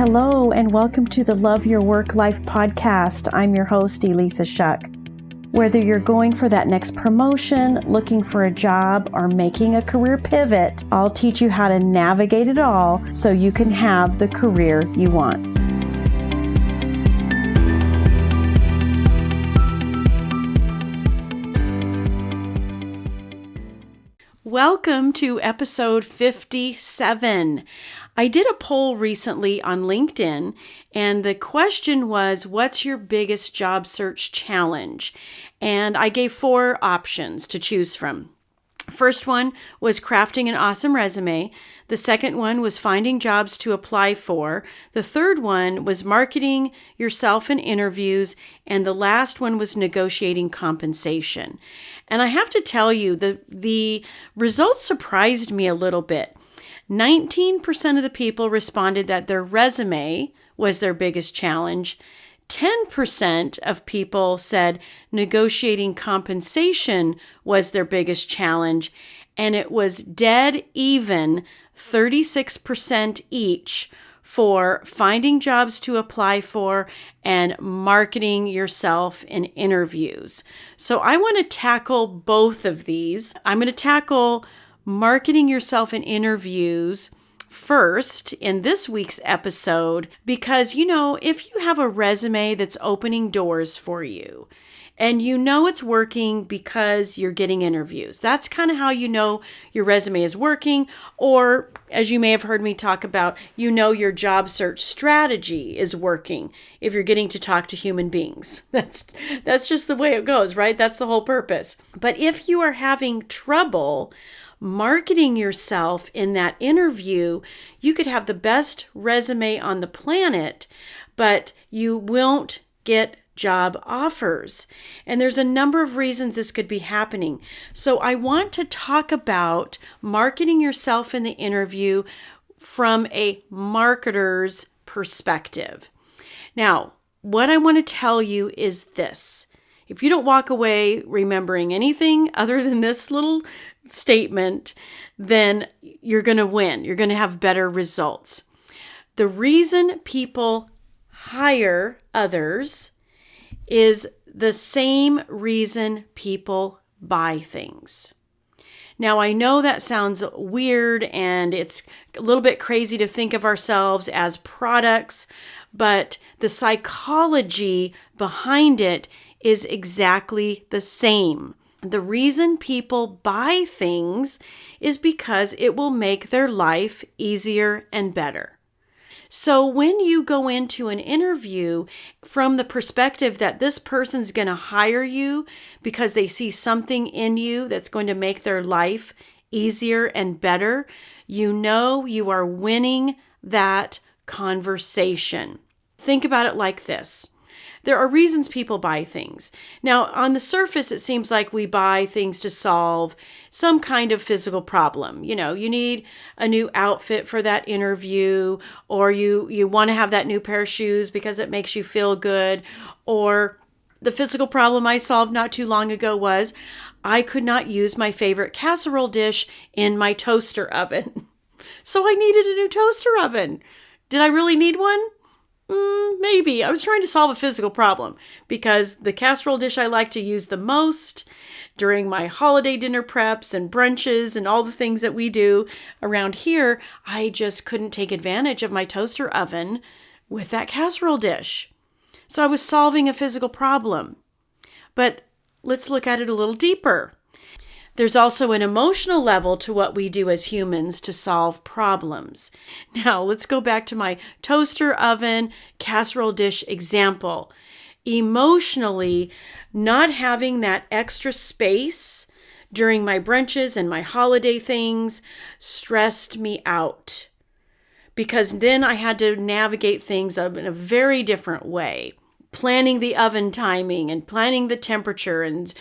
Hello, and welcome to the Love Your Work Life podcast. I'm your host, Elissa Shuck. Whether you're going for that next promotion, looking for a job, or making a career pivot, I'll teach you how to navigate it all so you can have the career you want. Welcome to episode 57. I did a poll recently on LinkedIn, and the question was, what's your biggest job search challenge? And I gave 4 options to choose from. First one was crafting an awesome resume. The second one was finding jobs to apply for. The third one was marketing yourself in interviews. And the last one was negotiating compensation. And I have to tell you, the results surprised me a little bit. 19% of the people responded that their resume was their biggest challenge. 10% of people said negotiating compensation was their biggest challenge, and it was dead even 36% each for finding jobs to apply for and marketing yourself in interviews. So I want to tackle both of these. I'm going to tackle marketing yourself in interviews first in this week's episode, because if you have a resume that's opening doors for you and it's working because you're getting interviews, that's kind of how you know your resume is working. Or as you may have heard me talk about, your job search strategy is working if you're getting to talk to human beings. That's just the way it goes, right? That's the whole purpose. But if you are having trouble marketing yourself in that interview, you could have the best resume on the planet, but you won't get job offers. And there's a number of reasons this could be happening. So I want to talk about marketing yourself in the interview from a marketer's perspective. Now, what I want to tell you is this. If you don't walk away remembering anything other than this little statement, then you're going to win. You're going to have better results. The reason people hire others is the same reason people buy things. Now, I know that sounds weird and it's a little bit crazy to think of ourselves as products, but the psychology behind it is exactly the same. The reason people buy things is because it will make their life easier and better. So when you go into an interview from the perspective that this person's going to hire you because they see something in you that's going to make their life easier and better, you are winning that conversation. Think about it like this. There are reasons people buy things. Now, on the surface, it seems like we buy things to solve some kind of physical problem. You need a new outfit for that interview, or you want to have that new pair of shoes because it makes you feel good. Or the physical problem I solved not too long ago was I could not use my favorite casserole dish in my toaster oven. So I needed a new toaster oven. Did I really need one? Maybe. I was trying to solve a physical problem because the casserole dish I like to use the most during my holiday dinner preps and brunches and all the things that we do around here, I just couldn't take advantage of my toaster oven with that casserole dish. So I was solving a physical problem. But let's look at it a little deeper. There's also an emotional level to what we do as humans to solve problems. Now, let's go back to my toaster oven casserole dish example. Emotionally, not having that extra space during my brunches and my holiday things stressed me out because then I had to navigate things in a very different way. Planning the oven timing and planning the temperature and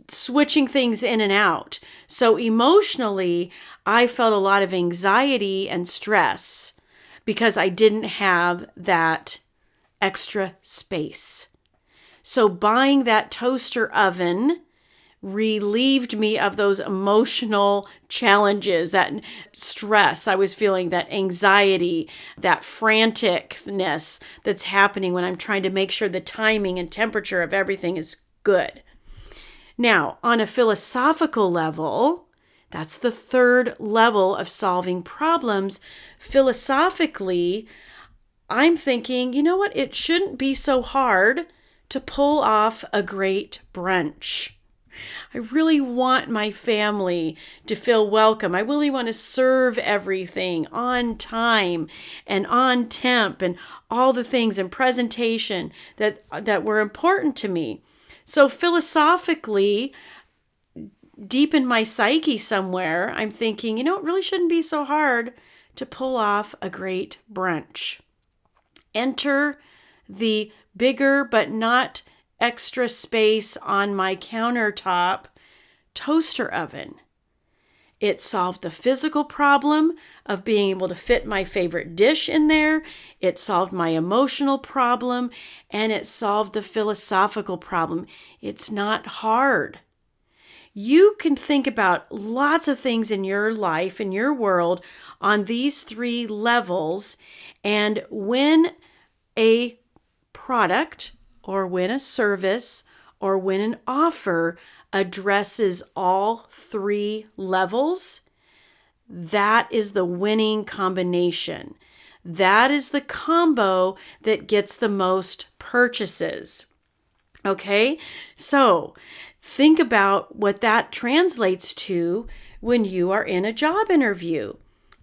switching things in and out. So emotionally, I felt a lot of anxiety and stress because I didn't have that extra space. So buying that toaster oven relieved me of those emotional challenges, that stress I was feeling, that anxiety, that franticness that's happening when I'm trying to make sure the timing and temperature of everything is good. Now, on a philosophical level, that's the third level of solving problems. Philosophically, I'm thinking, you know what? It shouldn't be so hard to pull off a great brunch. I really want my family to feel welcome. I really want to serve everything on time and on temp and all the things and presentation that were important to me. So philosophically, deep in my psyche somewhere, I'm thinking, it really shouldn't be so hard to pull off a great brunch. Enter the bigger but not extra space on my countertop toaster oven. It solved the physical problem of being able to fit my favorite dish in there. It solved my emotional problem, and it solved the philosophical problem. It's not hard. You can think about lots of things in your life, in your world, on these three levels, and when a product or when a service or when an offer addresses all three levels, that is the winning combination. That is the combo that gets the most purchases. Okay? So think about what that translates to when you are in a job interview.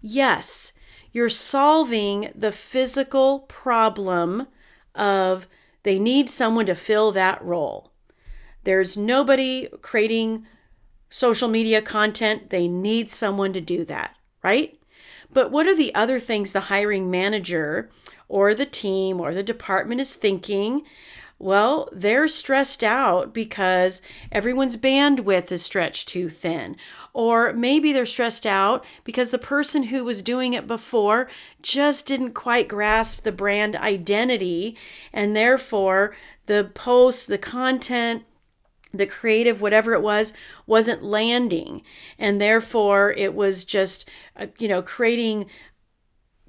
Yes, you're solving the physical problem of they need someone to fill that role. There's nobody creating social media content. They need someone to do that, right? But what are the other things the hiring manager or the team or the department is thinking? Well, they're stressed out because everyone's bandwidth is stretched too thin. Or maybe they're stressed out because the person who was doing it before just didn't quite grasp the brand identity, and therefore the post, the content, the creative, whatever it was, wasn't landing. And therefore it was just, creating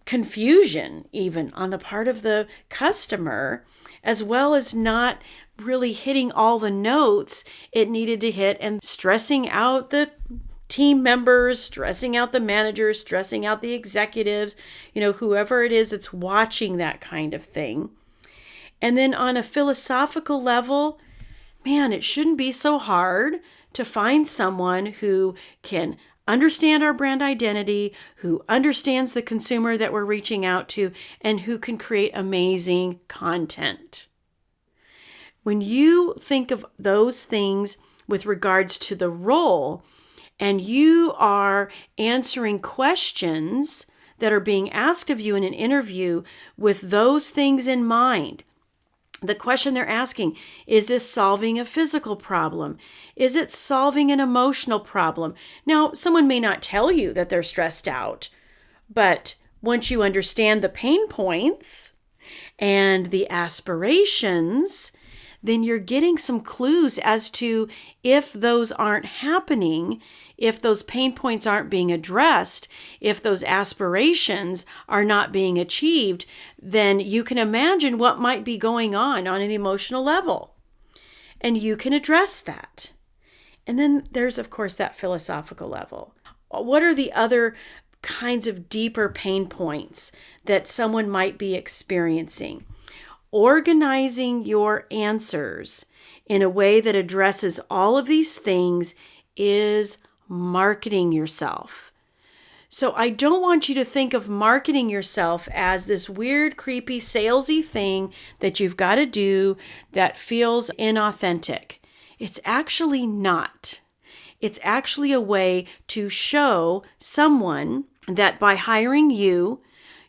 confusion even on the part of the customer, as well as not really hitting all the notes it needed to hit, and stressing out the team members, stressing out the managers, stressing out the executives, whoever it is that's watching that kind of thing. And then on a philosophical level, man, it shouldn't be so hard to find someone who can understand our brand identity, who understands the consumer that we're reaching out to, and who can create amazing content. When you think of those things with regards to the role, and you are answering questions that are being asked of you in an interview with those things in mind, the question they're asking, is this solving a physical problem? Is it solving an emotional problem? Now, someone may not tell you that they're stressed out, but once you understand the pain points and the aspirations, then you're getting some clues as to if those aren't happening, if those pain points aren't being addressed, if those aspirations are not being achieved, then you can imagine what might be going on an emotional level. And you can address that. And then there's, of course, that philosophical level. What are the other kinds of deeper pain points that someone might be experiencing? Organizing your answers in a way that addresses all of these things is marketing yourself. So I don't want you to think of marketing yourself as this weird, creepy, salesy thing that you've got to do that feels inauthentic. It's actually not. It's actually a way to show someone that by hiring you,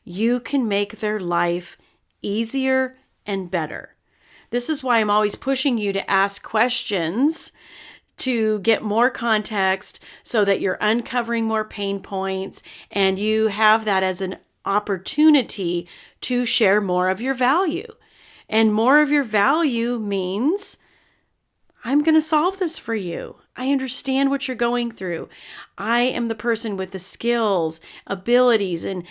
you can make their life easier and better. This is why I'm always pushing you to ask questions to get more context so that you're uncovering more pain points and you have that as an opportunity to share more of your value. And more of your value means I'm going to solve this for you. I understand what you're going through. I am the person with the skills, abilities, and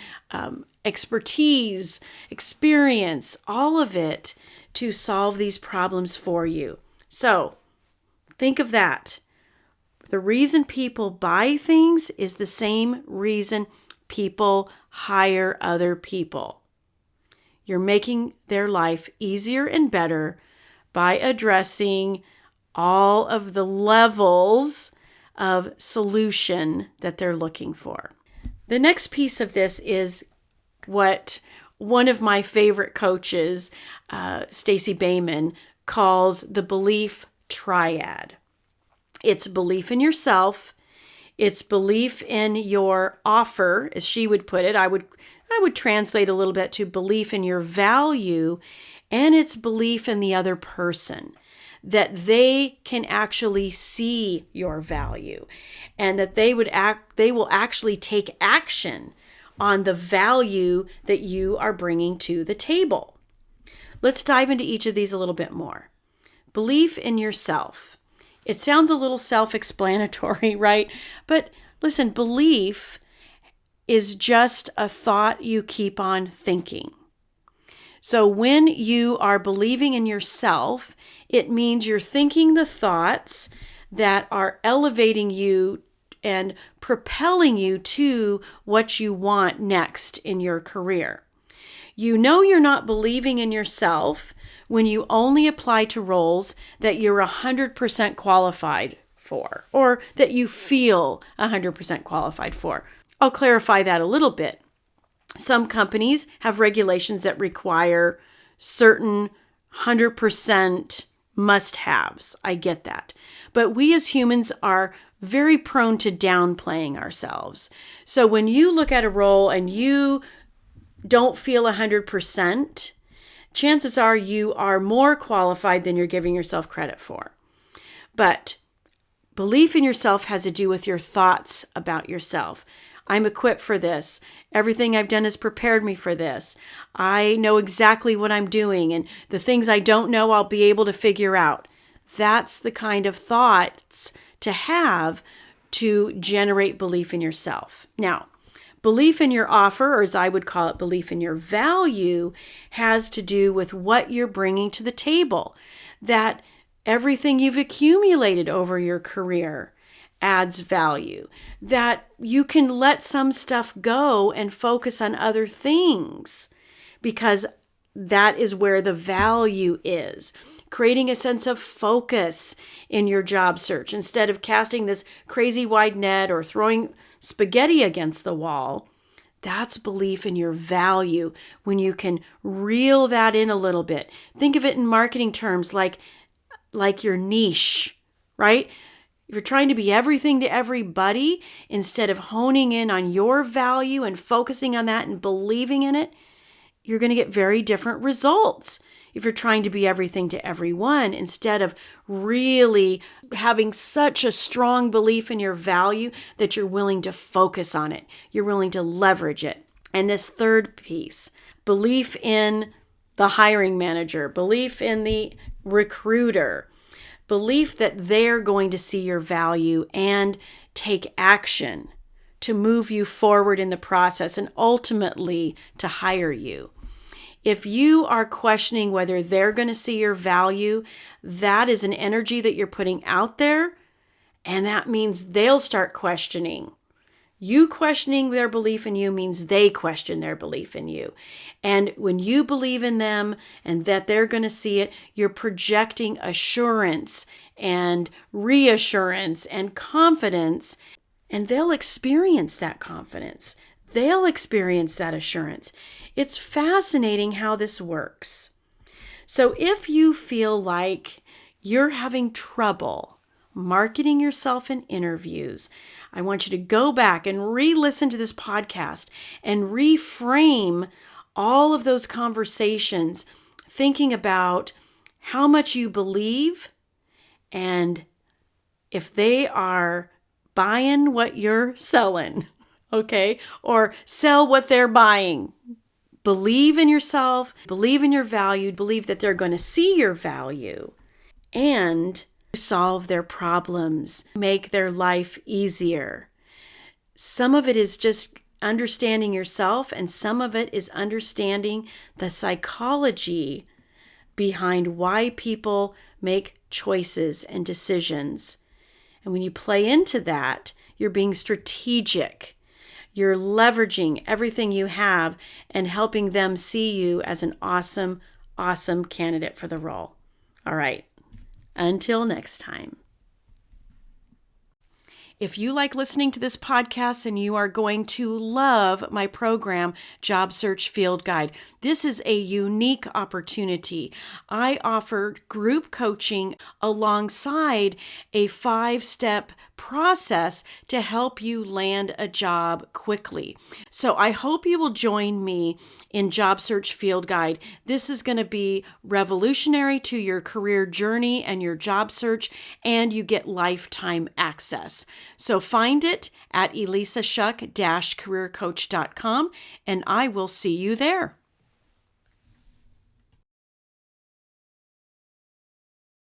expertise, experience, all of it to solve these problems for you. So think of that. The reason people buy things is the same reason people hire other people. You're making their life easier and better by addressing all of the levels of solution that they're looking for. The next piece of this is what one of my favorite coaches, Stacey Buyin, calls the belief triad. It's belief in yourself, it's belief in your offer, as she would put it. I would translate a little bit to belief in your value, and it's belief in the other person, that they can actually see your value and that they will actually take action on the value that you are bringing to the table. Let's dive into each of these a little bit more. Belief in yourself. It sounds a little self-explanatory, right? But listen, belief is just a thought you keep on thinking. So when you are believing in yourself, it means you're thinking the thoughts that are elevating you and propelling you to what you want next in your career. You know you're not believing in yourself when you only apply to roles that you're 100% qualified for, or that you feel 100% qualified for. I'll clarify that a little bit. Some companies have regulations that require certain 100% must-haves. I get that. But we as humans are very prone to downplaying ourselves. So when you look at a role and you don't feel 100%, chances are you are more qualified than you're giving yourself credit for. But belief in yourself has to do with your thoughts about yourself. I'm equipped for this. Everything I've done has prepared me for this. I know exactly what I'm doing, and the things I don't know, I'll be able to figure out. That's the kind of thoughts to have to generate belief in yourself. Now, belief in your offer, or as I would call it, belief in your value, has to do with what you're bringing to the table. That everything you've accumulated over your career adds value. That you can let some stuff go and focus on other things because that is where the value is. Creating a sense of focus in your job search instead of casting this crazy wide net or throwing spaghetti against the wall. That's belief in your value when you can reel that in a little bit. Think of it in marketing terms like your niche, right? If you're trying to be everything to everybody instead of honing in on your value and focusing on that and believing in it, you're going to get very different results. If you're trying to be everything to everyone instead of really having such a strong belief in your value that you're willing to focus on it, you're willing to leverage it. And this third piece, belief in the hiring manager, belief in the recruiter, belief that they're going to see your value and take action to move you forward in the process and ultimately to hire you. If you are questioning whether they're going to see your value, that is an energy that you're putting out there, and that means they'll start questioning. You questioning their belief in you means they question their belief in you. And when you believe in them and that they're going to see it, you're projecting assurance and reassurance and confidence, and they'll experience that confidence. They'll experience that assurance. It's fascinating how this works. So if you feel like you're having trouble marketing yourself in interviews, I want you to go back and re-listen to this podcast and reframe all of those conversations, thinking about how much you believe and if they are buying what you're selling, okay? Or sell what they're buying. Believe in yourself, believe in your value, believe that they're going to see your value, and solve their problems, make their life easier. Some of it is just understanding yourself, and some of it is understanding the psychology behind why people make choices and decisions. And when you play into that, you're being strategic. You're leveraging everything you have and helping them see you as an awesome, awesome candidate for the role. All right. Until next time. If you like listening to this podcast, then you are going to love my program, Job Search Field Guide. This is a unique opportunity. I offer group coaching alongside a 5-step process to help you land a job quickly. So I hope you will join me in Job Search Field Guide. This is going to be revolutionary to your career journey and your job search, and you get lifetime access. So find it at elissashuck-careercoach.com, and I will see you there.